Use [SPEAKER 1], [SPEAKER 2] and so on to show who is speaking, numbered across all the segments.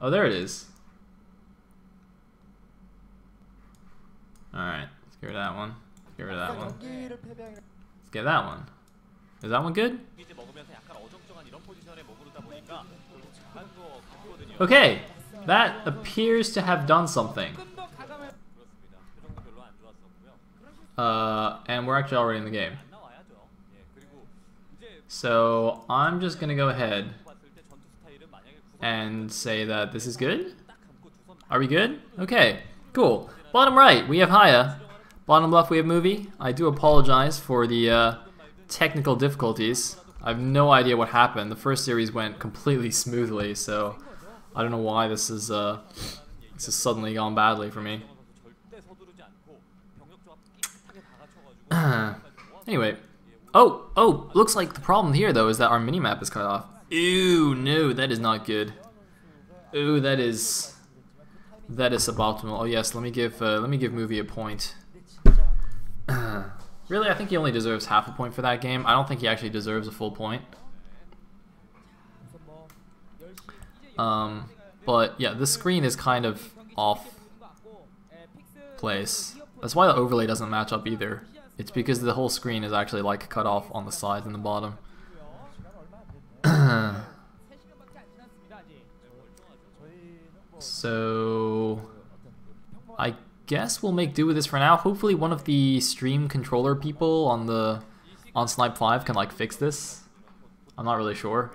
[SPEAKER 1] Oh, there it is. Alright, let's get rid of that one. Get rid of that one. Let's get that one. Is that one good? Okay, that appears to have done something. And we're actually already in the game. So I'm just gonna go ahead and say that this is good. Are we good? Okay, cool. Bottom right, we have HiyA. Bottom left, we have movie. I do apologize for the technical difficulties. I have no idea what happened. The first series went completely smoothly, so I don't know why this has suddenly gone badly for me. Anyway, oh, looks like the problem here though is that our minimap is cut off. Ew, no, that is not good. Ooh, that is suboptimal. Oh yes, let me give movie a point. Really, I think he only deserves half a point for that game. I don't think he actually deserves a full point. But yeah, the screen is kind of off place. That's why the overlay doesn't match up either. It's because the whole screen is actually like cut off on the sides and the bottom. So I guess we'll make do with this for now. Hopefully one of the stream controller people on Snipe 5 can like fix this. I'm not really sure.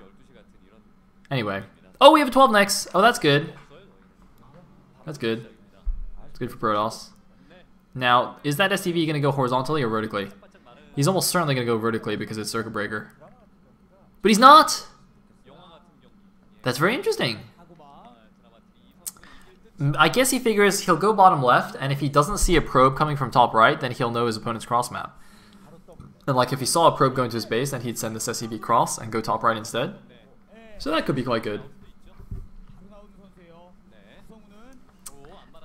[SPEAKER 1] Anyway. Oh, we have a 12 next. Oh, that's good. That's good. It's good for Protoss. Now, is that SCV going to go horizontally or vertically? He's almost certainly going to go vertically because it's Circuit Breaker. But he's not! That's very interesting. I guess he figures he'll go bottom left, and if he doesn't see a probe coming from top right, then he'll know his opponent's cross map. And like if he saw a probe going to his base, then he'd send this SCV cross and go top right instead. So that could be quite good.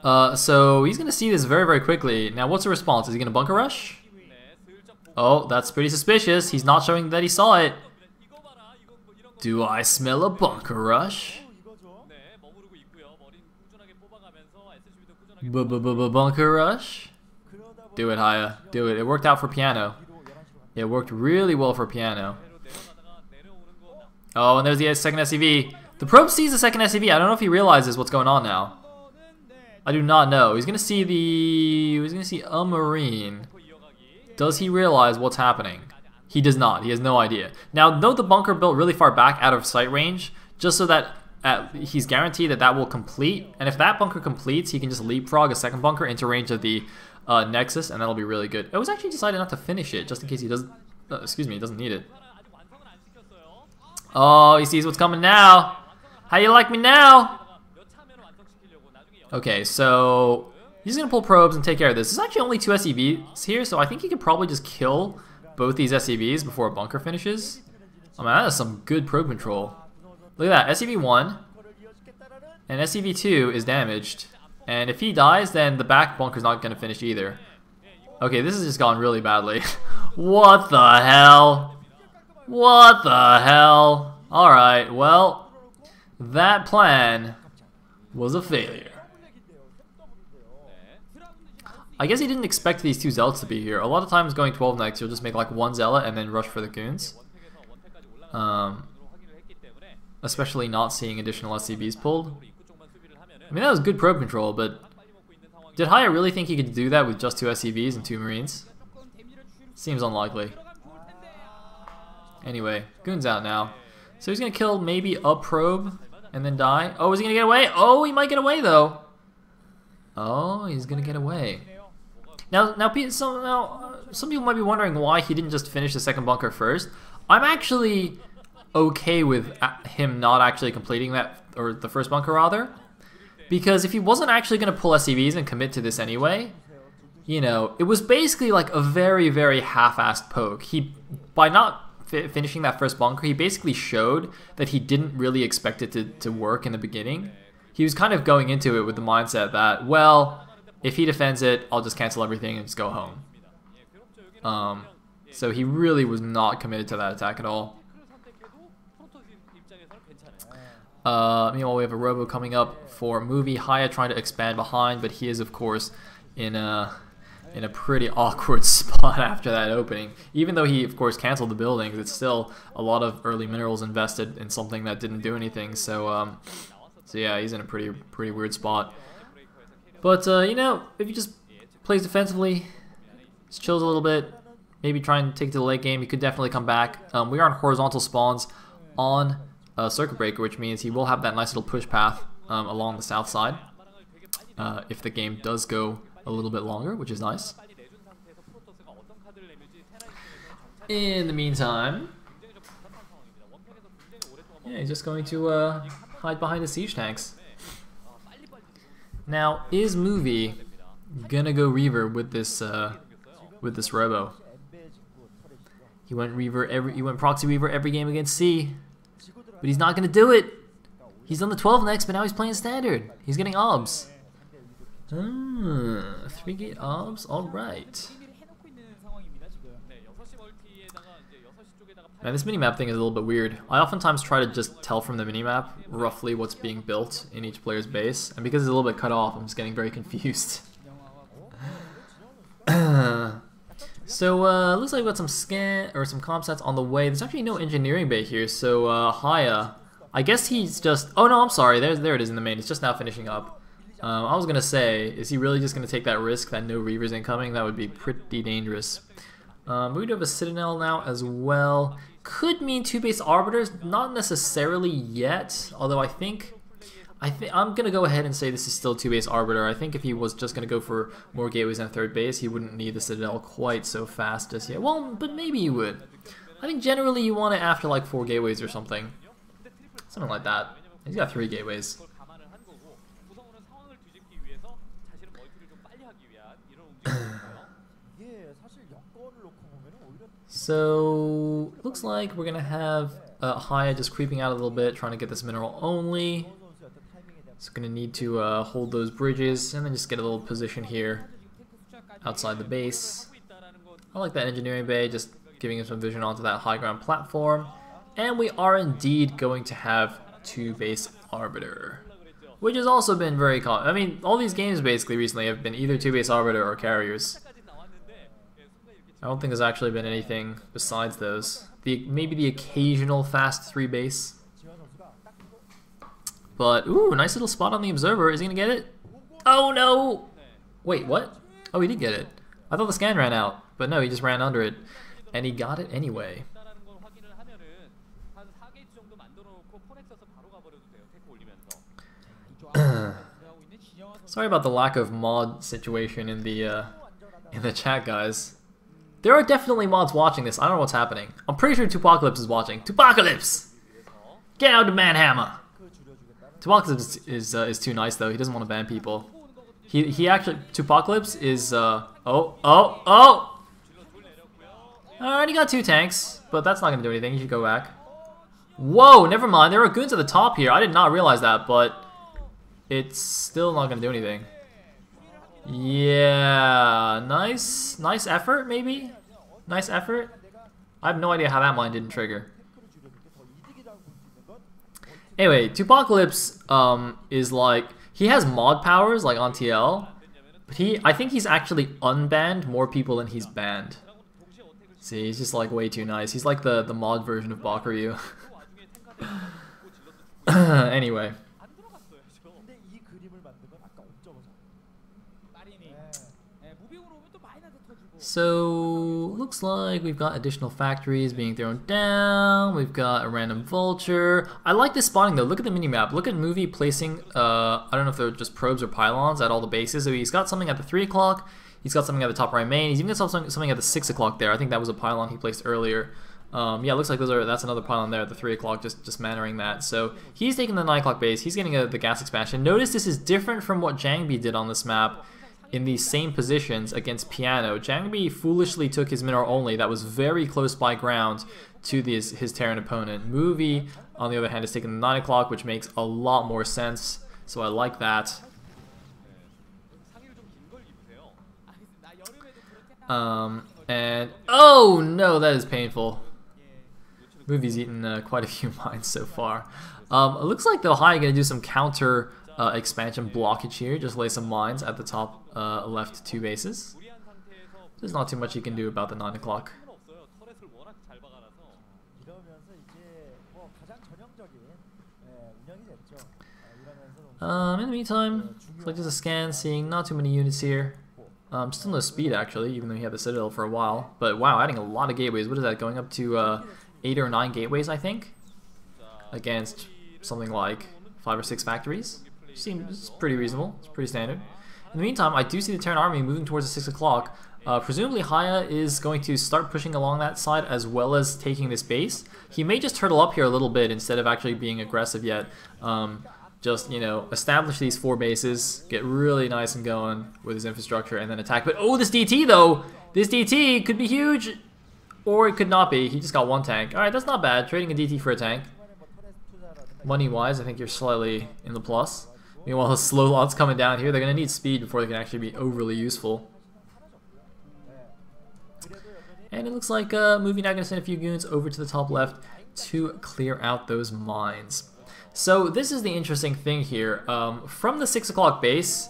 [SPEAKER 1] So he's going to see this very, very quickly. Now, what's the response? Is he going to bunker rush? Oh, that's pretty suspicious. He's not showing that he saw it. Do I smell a bunker rush? Bunker rush? Do it, HiyA. Do it. It worked out for Piano. It worked really well for Piano. Oh, and there's the second SCV. The probe sees the second SCV. I don't know if he realizes what's going on now. I do not know. He's gonna see a Marine. Does he realize what's happening? He does not. He has no idea. Now, note the bunker built really far back out of sight range, just so that he's guaranteed that will complete. And if that bunker completes, he can just leapfrog a second bunker into range of the Nexus, and that'll be really good. It was actually decided not to finish it, just in case he doesn't. He doesn't need it. Oh, he sees what's coming now. How you like me now? Okay, so he's going to pull probes and take care of this. There's actually only 2 SCVs here, so I think he could probably just kill both these SCVs before a bunker finishes. Oh man, that is some good probe control. Look at that, SCV-1 and SCV-2 is damaged. And if he dies, then the back bunker's not going to finish either. Okay, this has just gone really badly. What the hell? What the hell? Alright, well, that plan was a failure. I guess he didn't expect these 2 Zealots to be here. A lot of times going 12 next, you'll just make like 1 Zealot and then rush for the goons. Especially not seeing additional SCVs pulled. I mean, that was good probe control, but did HiyA really think he could do that with just 2 SCVs and 2 Marines? Seems unlikely. Anyway, goon's out now. So he's going to kill maybe a probe and then die. Oh, is he going to get away? Oh, he might get away though. Oh, he's going to get away. Now, some people might be wondering why he didn't just finish the second bunker first. I'm actually okay with him not actually completing that, or the first bunker rather, because if he wasn't actually going to pull SCVs and commit to this anyway, you know, it was basically like a very, very half-assed poke. By not finishing that first bunker, he basically showed that he didn't really expect it to work in the beginning. He was kind of going into it with the mindset that, well, if he defends it, I'll just cancel everything and just go home. So he really was not committed to that attack at all. Meanwhile, we have a robo coming up for movie. HiyA trying to expand behind, but he is, of course, in a pretty awkward spot after that opening. Even though he, of course, canceled the buildings, it's still a lot of early minerals invested in something that didn't do anything. So yeah, he's in a pretty weird spot. But you know, if he just plays defensively, just chills a little bit, maybe try and take it to the late game, he could definitely come back. We are on horizontal spawns on Circuit Breaker, which means he will have that nice little push path along the south side if the game does go a little bit longer, which is nice. In the meantime, yeah, he's just going to hide behind the siege tanks. Now, is Movie gonna go Reaver with this Robo? He went Proxy Reaver every game against C, but he's not gonna do it. He's on the 12 next, but now he's playing Standard. He's getting OBS. 3-gate OBS, alright. Man, this minimap thing is a little bit weird. I oftentimes try to just tell from the minimap roughly what's being built in each player's base, and because it's a little bit cut off, I'm just getting very confused. So, looks like we've got some comp sets on the way. There's actually no engineering bay here, so HiyA, I guess he's just... Oh no, I'm sorry, there it is in the main. It's just now finishing up. I was gonna say, is he really just gonna take that risk that no Reavers incoming? That would be pretty dangerous. We do have a Citadel now as well. Could mean 2 base arbiters, not necessarily yet. Although I think I'm gonna go ahead and say this is still 2 base arbiter. I think if he was just gonna go for more gateways than 3rd base, he wouldn't need the Citadel quite so fast as yet. Well, but maybe you would. I think generally you want it after like 4 gateways or something like that. He's got 3 gateways. So, looks like we're going to have HiyA just creeping out a little bit, trying to get this mineral only. It's going to need to hold those bridges, and then just get a little position here outside the base. I like that engineering bay, just giving him some vision onto that high ground platform. And we are indeed going to have 2 base arbiter, which has also been very common. I mean, all these games basically recently have been either 2 base arbiter or carriers. I don't think there's actually been anything besides those. Maybe the occasional fast 3 base. But, ooh, nice little spot on the observer. Is he gonna get it? Oh no! Wait, what? Oh, he did get it. I thought the scan ran out, but no, he just ran under it. And he got it anyway. Sorry about the lack of mod situation in the chat, guys. There are definitely mods watching this. I don't know what's happening. I'm pretty sure Tupacalypse is watching. Tupacalypse! Get out the manhammer! Tupacalypse is too nice though. He doesn't want to ban people. He actually... Tupacalypse is... Oh! Alright, he got 2 tanks, but that's not going to do anything. He should go back. Whoa, never mind. There are goons at the top here. I did not realize that, but... It's still not going to do anything. Yeah, nice effort, maybe? Nice effort? I have no idea how that mine didn't trigger. Anyway, Tupacalypse is like... He has mod powers, like on TL, but I think he's actually unbanned more people than he's banned. See, he's just like way too nice. He's like the mod version of Bakuryu. Anyway. So, looks like we've got additional factories being thrown down. We've got a random vulture. I like this spawning though. Look at the minimap. Look at Movie placing, I don't know if they're just probes or pylons at all the bases. So he's got something at the 3 o'clock. He's got something at the top right main. He's even got something at the 6 o'clock there. I think that was a pylon he placed earlier. Yeah, looks like that's another pylon there at the 3 o'clock, just mannering that. So he's taking the 9 o'clock base. He's getting the gas expansion. Notice this is different from what Jangbi did on this map. In these same positions against Piano, Jangbi foolishly took his mineral only that was very close by ground to his Terran opponent. Movie, on the other hand, is taking the 9 o'clock, which makes a lot more sense, so I like that. And, oh no, that is painful. Movie's eaten quite a few mines so far. It looks like the HiyA gonna do some counter expansion blockage here. Just lay some mines at the top left 2 bases. There's not too much you can do about the 9 o'clock. In the meantime, looks like there's a scan, seeing not too many units here. Still no speed actually, even though he had the Citadel for a while. But wow, adding a lot of gateways. What is that, going up to 8 or 9 gateways, I think? Against something like 5 or 6 factories. Seems pretty reasonable, it's pretty standard. In the meantime, I do see the Terran army moving towards the 6 o'clock. Presumably HiyA is going to start pushing along that side as well as taking this base. He may just turtle up here a little bit instead of actually being aggressive yet. Just, you know, establish these 4 bases, get really nice and going with his infrastructure, and then attack. But oh, this DT though! This DT could be huge! Or it could not be. He just got 1 tank. Alright, that's not bad. Trading a DT for a tank. Money-wise, I think you're slightly in the plus. Meanwhile, the slow lots coming down here, they're going to need speed before they can actually be overly useful. And it looks like Movie now going to send a few goons over to the top left to clear out those mines. So this is the interesting thing here. From the 6 o'clock base,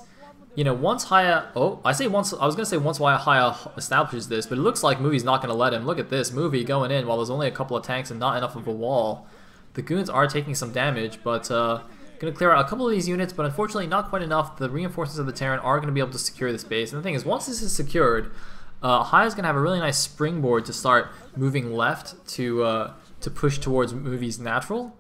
[SPEAKER 1] you know, once HiyA... Oh, I was going to say once HiyA establishes this, but it looks like Movie's not going to let him. Look at this, Movie going in while there's only a couple of tanks and not enough of a wall. The goons are taking some damage, but going to clear out a couple of these units, but unfortunately not quite enough. The reinforcements of the Terran are going to be able to secure this base. And the thing is, once this is secured, HiyA's going to have a really nice springboard to start moving left to push towards Movie's natural.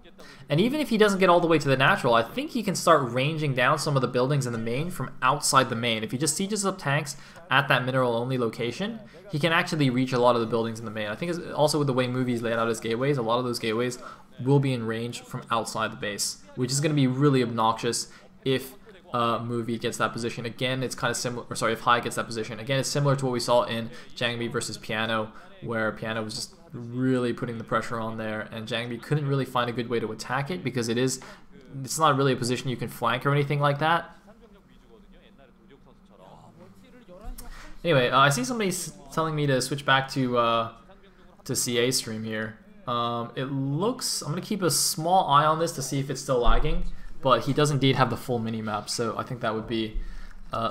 [SPEAKER 1] And even if he doesn't get all the way to the natural, I think he can start ranging down some of the buildings in the main from outside the main. If he just sieges up tanks at that mineral-only location, he can actually reach a lot of the buildings in the main. I think also with the way Movie's laid out his gateways, a lot of those gateways will be in range from outside the base, which is going to be really obnoxious if Movie gets that position. Again, it's kind of similar, or sorry, if HiyA gets that position. Again, it's similar to what we saw in Jangbi versus Piano, where Piano was just really putting the pressure on there, and Jangbi couldn't really find a good way to attack it because it's not really a position you can flank or anything like that. Anyway, I see somebody telling me to switch back to CA stream here. It looks, I'm going to keep a small eye on this to see if it's still lagging, but he does indeed have the full mini-map, so I think that would be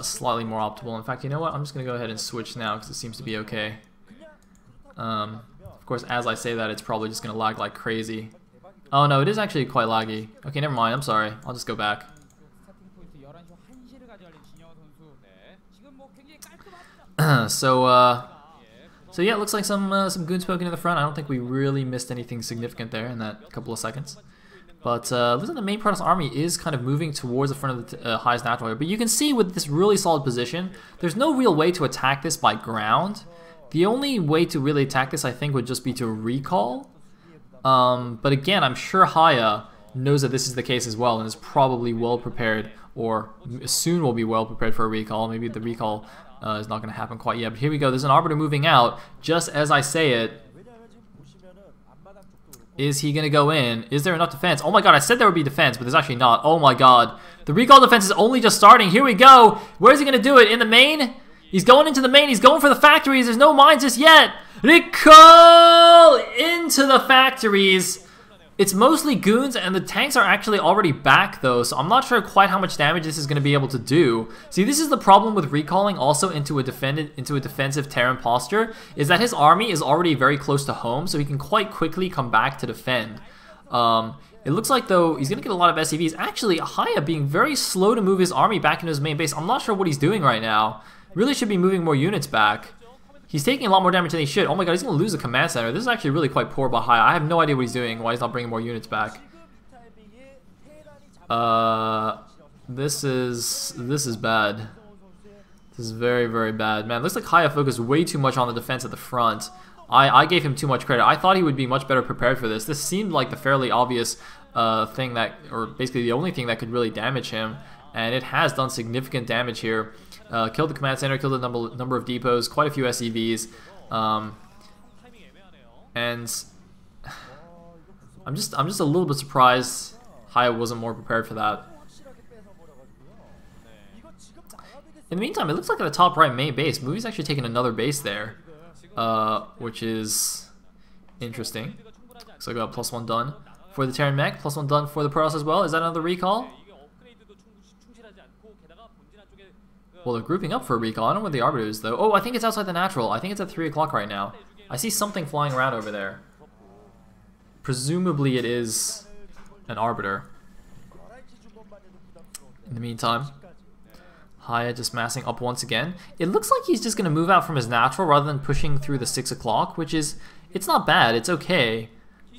[SPEAKER 1] slightly more optimal. In fact, you know what, I'm just going to go ahead and switch now because it seems to be okay. Of course, as I say that, it's probably just going to lag like crazy. Oh no, it is actually quite laggy. Okay, never mind, I'm sorry, I'll just go back. So yeah, it looks like some goons poking in the front. I don't think we really missed anything significant there in that couple of seconds. But looks like the main Protoss army is kind of moving towards the front of the HiyA's natural area. But you can see with this really solid position, there's no real way to attack this by ground. The only way to really attack this, I think, would just be to recall. But again, I'm sure HiyA knows that this is the case as well and is probably well prepared, or soon will be well prepared for a recall. Maybe the recall is not going to happen quite yet. But here we go. There's an Arbiter moving out. Just as I say it, is he going to go in? Is there enough defense? Oh my god, I said there would be defense, but there's actually not. Oh my god. The recall defense is only just starting. Here we go. Where's he going to do it? In the main? He's going into the main. He's going for the factories. There's no mines just yet. Recall into the factories. It's mostly goons, and the tanks are actually already back, though, so I'm not sure quite how much damage this is going to be able to do. See, this is the problem with recalling also into a defensive Terran posture, is that his army is already very close to home, so he can quite quickly come back to defend. It looks like, though, he's going to get a lot of SCVs. Actually, HiyA being very slow to move his army back into his main base. I'm not sure what he's doing right now. Really should be moving more units back. He's taking a lot more damage than he should. Oh my god, he's going to lose the command center. This is actually really quite poor by HiyA. I have no idea what he's doing, why he's not bringing more units back. This is bad. This is very, very bad. Man, looks like HiyA focused way too much on the defense at the front. I gave him too much credit. I thought he would be much better prepared for this. This seemed like the fairly obvious thing that, or basically the only thing that could really damage him. And it has done significant damage here. Killed the command center, killed a number of depots, quite a few SCVs, and I'm just a little bit surprised HiyA wasn't more prepared for that. In the meantime, it looks like at the top right main base, Movie's actually taking another base there, which is interesting. So I got +1 done. for the Terran mech. +1 done for the Protoss as well. Is that another recall? Well, they're grouping up for a recall. I don't know where the Arbiter is, though. Oh, I think it's outside the natural. I think it's at 3 o'clock right now. I see something flying around over there. Presumably it is an Arbiter. In the meantime, HiyA just massing up once again. It looks like he's just going to move out from his natural rather than pushing through the 6 o'clock, which is, it's not bad, it's okay.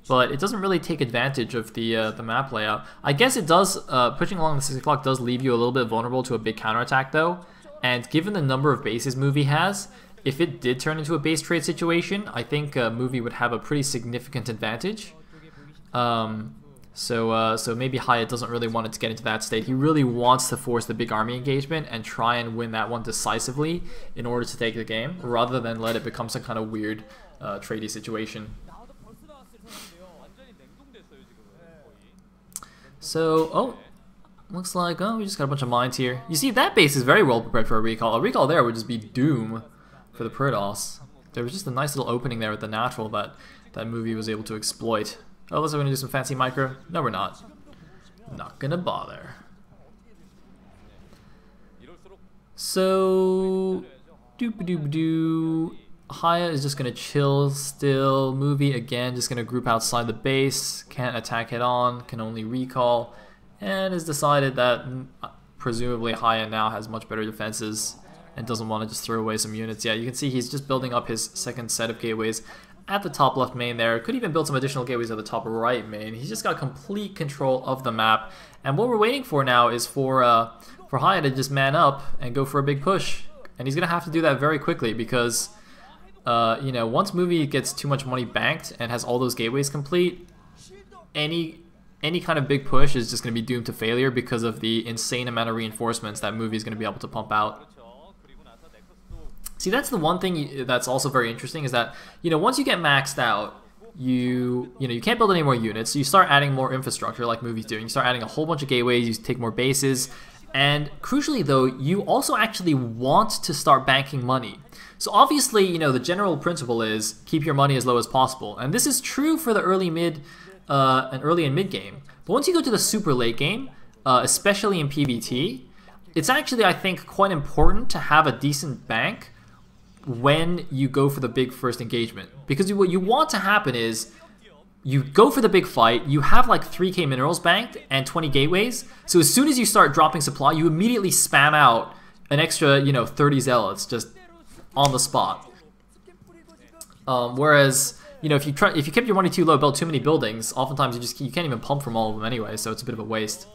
[SPEAKER 1] But it doesn't really take advantage of the map layout. I guess it does, pushing along the 6 o'clock does leave you a little bit vulnerable to a big counterattack though. And given the number of bases Movie has, if it did turn into a base trade situation, I think Movie would have a pretty significant advantage. So maybe HiyA doesn't really want it to get into that state. He really wants to force the big army engagement and try and win that one decisively in order to take the game, rather than let it become some kind of weird tradey situation. So, oh, looks like, oh, we just got a bunch of mines here. You see, that base is very well prepared for a recall. A recall there would just be doom for the Protoss. There was just a nice little opening there with the natural that Movie was able to exploit. Oh, looks like we're gonna do some fancy micro. No, we're not. Not gonna bother. So, doop-a-doop-a-doo. HiyA is just gonna chill still. Movie again, just gonna group outside the base. Can't attack head on. Can only recall, and has decided that presumably HiyA now has much better defenses and doesn't want to just throw away some units. Yeah, you can see he's just building up his second set of gateways at the top left main there. Could even build some additional gateways at the top right main. He's just got complete control of the map, and what we're waiting for now is for HiyA to just man up and go for a big push, and he's gonna have to do that very quickly because you know, once Movie gets too much money banked and has all those gateways complete, any kind of big push is just going to be doomed to failure because of the insane amount of reinforcements that Movie is going to be able to pump out. See, that's the one thing that's also very interesting is that, you know, once you get maxed out, you can't build any more units, so you start adding more infrastructure like Movie's doing. You start adding a whole bunch of gateways, you take more bases, and crucially though, you also actually want to start banking money. So obviously, you know, the general principle is keep your money as low as possible, and this is true for the early and mid game. But once you go to the super late game, especially in PvT, it's actually, I think, quite important to have a decent bank when you go for the big first engagement, because what you want to happen is you go for the big fight, you have like 3k minerals banked and 20 gateways, so as soon as you start dropping supply, you immediately spam out an extra, you know, 30 zealots just on the spot. Whereas, you know, if you kept your money too low, build too many buildings, oftentimes you can't even pump from all of them anyway, so it's a bit of a waste.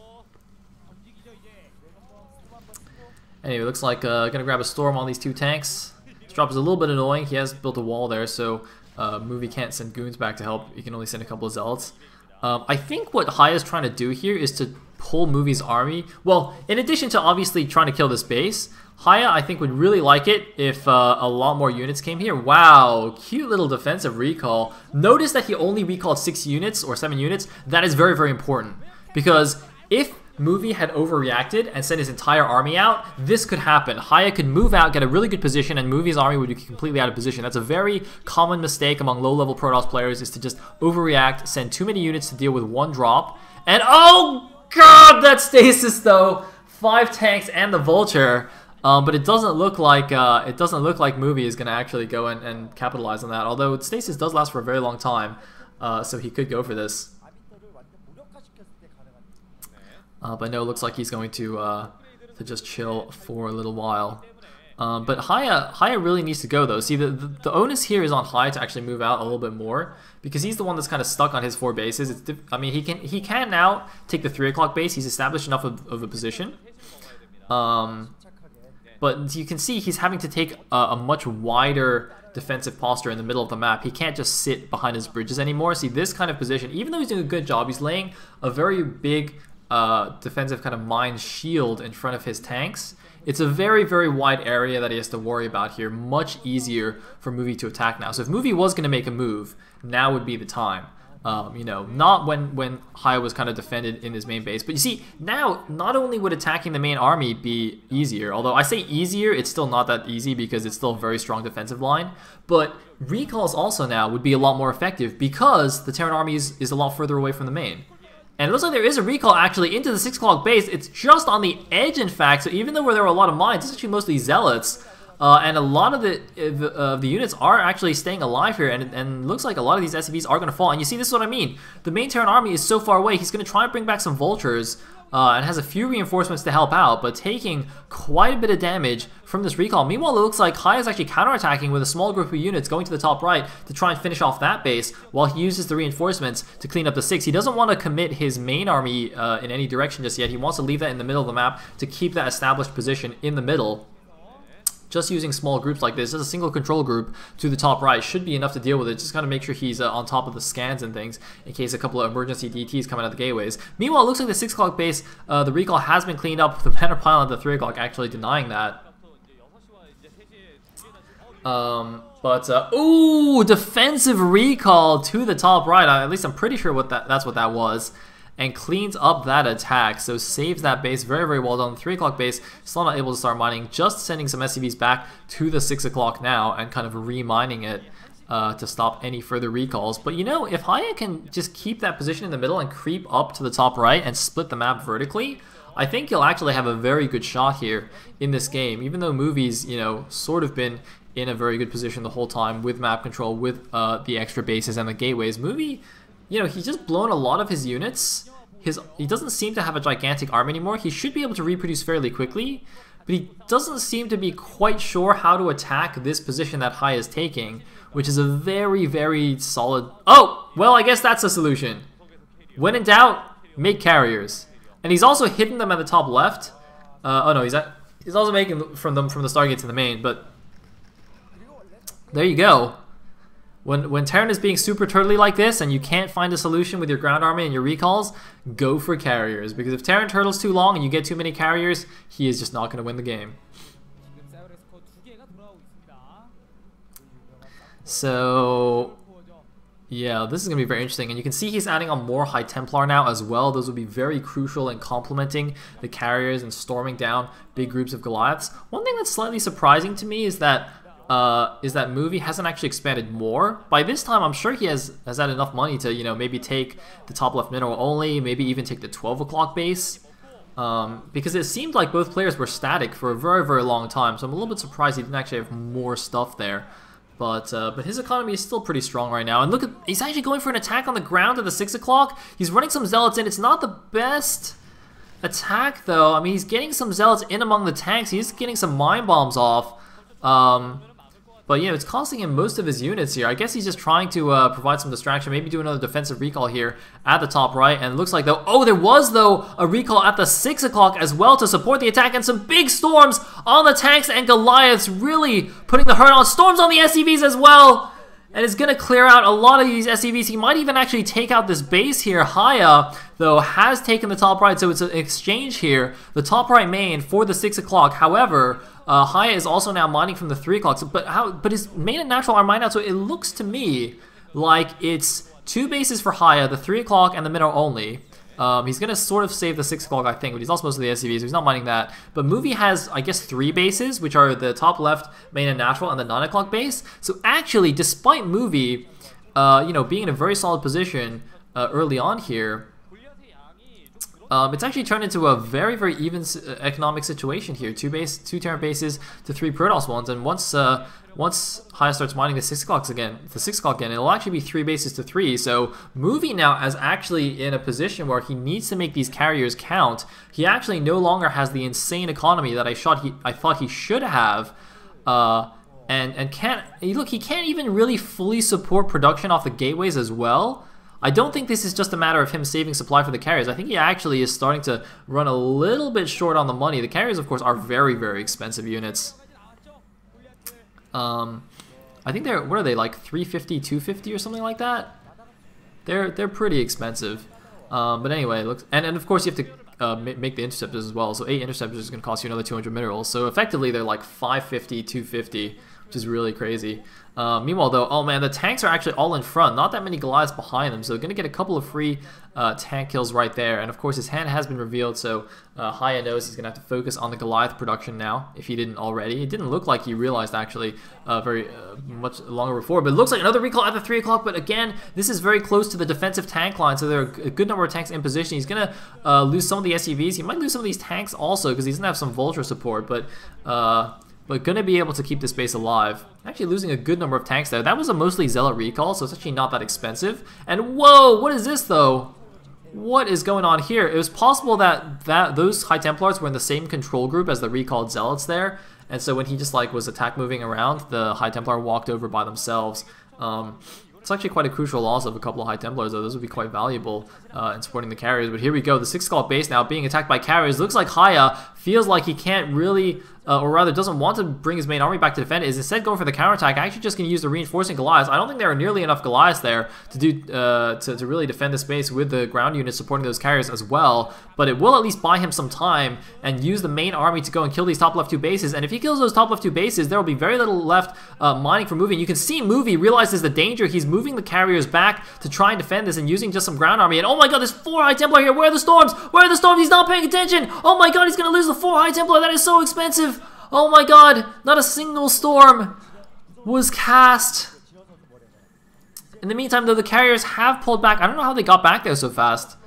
[SPEAKER 1] Anyway, looks like gonna grab a storm on these two tanks. This drop is a little bit annoying. He has built a wall there, so Movie can't send goons back to help. He can only send a couple of zealots. I think what HiyA is trying to do here is to pull Movie's army. Well, in addition to obviously trying to kill this base, HiyA, I think, would really like it if a lot more units came here. Wow, cute little defensive recall. Notice that he only recalled 6 units or 7 units. That is very, very important, because if Movie had overreacted and sent his entire army out, this could happen. HiyA could move out, get a really good position, and Movie's army would be completely out of position. That's a very common mistake among low-level Protoss players, is to just overreact, send too many units to deal with one drop, and oh god, that stasis though! 5 tanks and the Vulture. But it doesn't look like Movie is going to actually go and capitalize on that. Although stasis does last for a very long time, so he could go for this. But no, it looks like he's going to just chill for a little while. But HiyA really needs to go though. See, the onus here is on HiyA to actually move out a little bit more, because he's the one that's kind of stuck on his 4 bases. I mean, he can now take the 3 o'clock base. He's established enough of a position. But you can see he's having to take a much wider defensive posture in the middle of the map. He can't just sit behind his bridges anymore. See, this kind of position, even though he's doing a good job, he's laying a very big defensive kind of mine shield in front of his tanks. It's a very, very wide area that he has to worry about here. Much easier for Movie to attack now. So if Movie was going to make a move, now would be the time. You know, not when HiyA was kind of defended in his main base. But you see, now, not only would attacking the main army be easier, although I say easier, it's still not that easy because it's still a very strong defensive line, but recalls also now would be a lot more effective because the Terran army is a lot further away from the main. And it looks like there is a recall actually into the 6 o'clock base. It's just on the edge, in fact, so even though there were a lot of mines, it's actually mostly zealots. And a lot of the units are actually staying alive here, and looks like a lot of these SCVs are going to fall. And you see, this is what I mean. The main Terran army is so far away, he's going to try and bring back some vultures, and has a few reinforcements to help out, but taking quite a bit of damage from this recall. Meanwhile, it looks like HiyA is actually counterattacking with a small group of units going to the top right to try and finish off that base, while he uses the reinforcements to clean up the 6. He doesn't want to commit his main army in any direction just yet. He wants to leave that in the middle of the map to keep that established position in the middle. Just using small groups like this, just a single control group to the top right should be enough to deal with it. Just got to make sure he's on top of the scans and things in case a couple of emergency DTs come out of the gateways. Meanwhile, it looks like the 6 o'clock base, the recall has been cleaned up. The banner pile at the 3 o'clock actually denying that. Ooh, defensive recall to the top right. At least I'm pretty sure that's what that was. And cleans up that attack, so saves that base. Very, very well done. The 3 o'clock base still not able to start mining, just sending some SCVs back to the 6 o'clock now and kind of re-mining it to stop any further recalls. But you know, if HiyA can just keep that position in the middle and creep up to the top right and split the map vertically, I think he'll actually have a very good shot here in this game, even though Movie's, you know, sort of been in a very good position the whole time with map control, with the extra bases and the gateways. Movie, you know, he's just blown a lot of his units. He doesn't seem to have a gigantic army anymore. He should be able to reproduce fairly quickly, but he doesn't seem to be quite sure how to attack this position that HiyA is taking, which is a very, very solid... Oh! Well, I guess that's a solution. When in doubt, make carriers. And he's also hidden them at the top left. Oh no, he's also making from the Stargate to the main, but... There you go. When Terran is being super turtly like this and you can't find a solution with your ground army and your recalls, go for carriers. Because if Terran turtles too long and you get too many carriers, he is just not going to win the game. So, yeah, this is going to be very interesting. And you can see he's adding on more High Templar now as well. Those will be very crucial in complementing the carriers and storming down big groups of Goliaths. One thing that's slightly surprising to me is that Movie hasn't actually expanded more. By this time, I'm sure he has had enough money to, you know, maybe take the top left mineral only, maybe even take the 12 o'clock base. Because it seemed like both players were static for a very, very long time. So I'm a little bit surprised he didn't actually have more stuff there. But his economy is still pretty strong right now. And look, he's actually going for an attack on the ground at the 6 o'clock. He's running some zealots in. It's not the best attack, though. I mean, he's getting some zealots in among the tanks. He's getting some mine bombs off. But, you know, it's costing him most of his units here. I guess he's just trying to provide some distraction, maybe do another defensive recall here at the top right. And it looks like, though, oh, there was, though, a recall at the 6 o'clock as well to support the attack. And some big storms on the tanks and Goliaths, really putting the hurt on. Storms on the SCVs as well. And it's going to clear out a lot of these SCVs. He might even actually take out this base here. HiyA, though, has taken the top right, so it's an exchange here. The top right main for the 6 o'clock. However, HiyA is also now mining from the 3 o'clock. So, but his main and natural are mined out, so it looks to me like it's 2 bases for HiyA, the 3 o'clock and the mineral only. He's going to sort of save the 6 o'clock, I think, but he's also mostly the SCVs, so he's not mining that. But Movie has, I guess, 3 bases, which are the top left, main and natural, and the 9 o'clock base. So actually, despite Movie, you know, being in a very solid position early on here, it's actually turned into a very, very even economic situation here. 2 Terran bases to 3 Protoss ones, and once HiyA starts mining the 6 o'clock again, it'll actually be 3 bases to 3. So Movie now is actually in a position where he needs to make these carriers count. He actually no longer has the insane economy that I thought he should have, and can't look. He can't even really fully support production off the gateways as well. I don't think this is just a matter of him saving supply for the carriers. I think he actually is starting to run a little bit short on the money. The carriers, of course, are very, very expensive units. I think they're, what are they, like 350, 250 or something like that? They're pretty expensive. But anyway, it looks, and of course you have to make the interceptors as well. So 8 interceptors is going to cost you another 200 minerals. So effectively they're like 550, 250 which is really crazy. Meanwhile, though, oh man, the tanks are actually all in front. Not that many Goliaths behind them, so going to get a couple of free tank kills right there. And of course, his hand has been revealed, so HiyA knows he's going to have to focus on the Goliath production now, if he didn't already. It didn't look like he realized, actually, very much longer before. But it looks like another recall at the 3 o'clock, but again, this is very close to the defensive tank line, so there are a good number of tanks in position. He's going to lose some of the SCVs. He might lose some of these tanks also, because he's going to have some Vulture support, but going to be able to keep this base alive. Actually losing a good number of tanks there. That was a mostly Zealot recall, so it's actually not that expensive. And whoa, what is this though? What is going on here? It was possible that those High Templars were in the same control group as the recalled Zealots there, and so when he just like was attack moving around, the High Templar walked over by themselves. It's actually quite a crucial loss of a couple of High Templars, though. Those would be quite valuable in supporting the carriers. But here we go, the 6 o'clock base now being attacked by carriers. Looks like HiyA feels like he can't really, or rather doesn't want to bring his main army back to defend it. Is instead going for the counterattack. Actually just going to use the reinforcing Goliaths. I don't think there are nearly enough Goliaths there to do to really defend the space with the ground units supporting those carriers as well. But it will at least buy him some time and use the main army to go and kill these top left 2 bases. And if he kills those top left 2 bases, there will be very little left mining for Movie. And you can see Movie realizes the danger. He's moving the carriers back to try and defend this and using just some ground army. And oh my god, there's 4 High Templar here. Where are the storms? Where are the storms? He's not paying attention. Oh my god, he's going to lose the 4 High Templar. That is so expensive. Oh my god, not a single storm was cast. In the meantime, though, the carriers have pulled back. I don't know how they got back there so fast.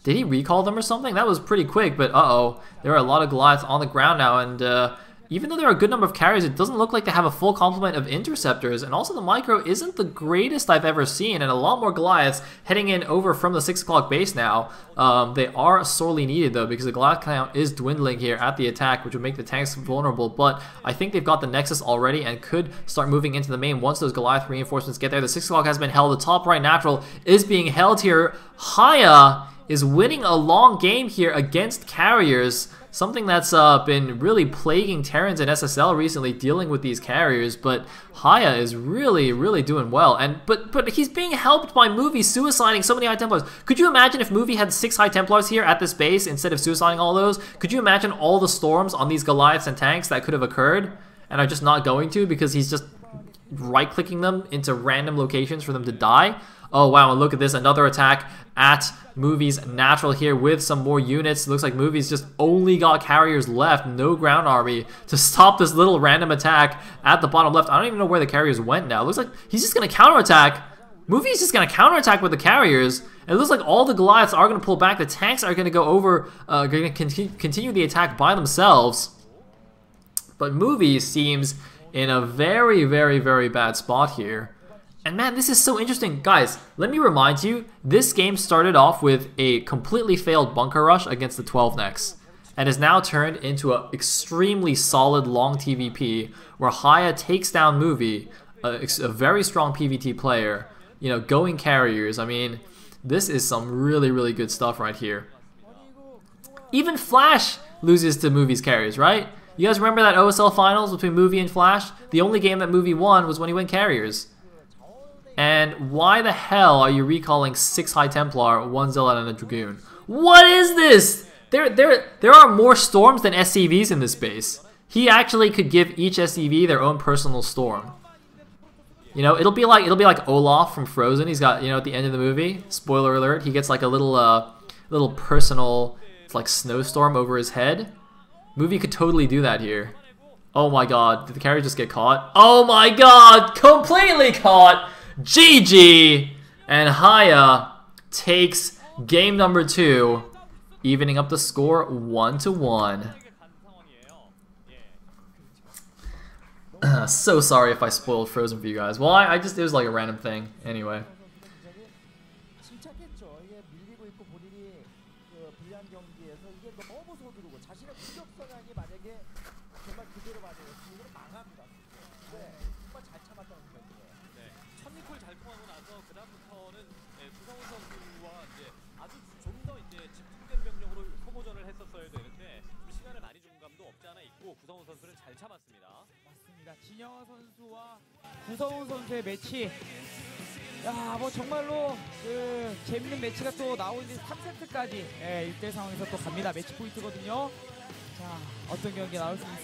[SPEAKER 1] Did he recall them or something? That was pretty quick, but uh-oh. There are a lot of Goliaths on the ground now, and even though there are a good number of carriers, it doesn't look like they have a full complement of interceptors, and also the micro isn't the greatest I've ever seen, and a lot more Goliaths heading in over from the 6 o'clock base now. They are sorely needed, though, because the Goliath count is dwindling here at the attack, which would make the tanks vulnerable, but I think they've got the Nexus already and could start moving into the main once those Goliath reinforcements get there. The 6 o'clock has been held. The top right natural is being held here. HiyA is winning a long game here against carriers. Something that's been really plaguing Terrans and SSL recently, dealing with these carriers, but HiyA is really, really doing well. And but he's being helped by Movie suiciding so many High Templars. Could you imagine if Movie had 6 High Templars here at this base instead of suiciding all those? Could you imagine all the storms on these Goliaths and tanks that could have occurred and are just not going to because he's just right-clicking them into random locations for them to die? Oh wow, and look at this, another attack at Movie's natural here with some more units. Looks like Movie's just only got carriers left, no ground army to stop this little random attack at the bottom left. I don't even know where the carriers went now. It looks like he's just going to counterattack. Movie's just going to counterattack with the carriers. And it looks like all the Goliaths are going to pull back. The tanks are going to go over, going to continue the attack by themselves. But Movie seems in a very, very, very bad spot here. And man, this is so interesting. Guys, let me remind you, this game started off with a completely failed bunker rush against the 12 necks, and is now turned into an extremely solid long TVP where HiyA takes down Movie, a very strong PvT player, you know, going carriers. I mean, this is some really, really good stuff right here. Even Flash loses to Movie's carriers, right? You guys remember that OSL finals between Movie and Flash? The only game that Movie won was when he went carriers. And why the hell are you recalling 6 High Templar, 1 Zealot, and a Dragoon? What is this? There are more storms than SCVs in this base. He actually could give each SCV their own personal storm. You know, it'll be like Olaf from Frozen. He's got, you know, at the end of the movie, spoiler alert, he gets like a little personal, like, snowstorm over his head. Movie could totally do that here. Oh my god, did the carrier just get caught? Oh my god, completely caught! GG! And HiyA takes game number 2, evening up the score 1-1. So sorry if I spoiled Frozen for you guys. Well, it was like a random thing. Anyway.
[SPEAKER 2] 진영아 선수와 구성훈 선수의 매치, 야, 뭐 정말로 재밌는 매치가 또 나오는데 3세트까지 1대 상황에서 또 갑니다. 매치 포인트거든요. 자, 어떤 경기 나올 수 있을지.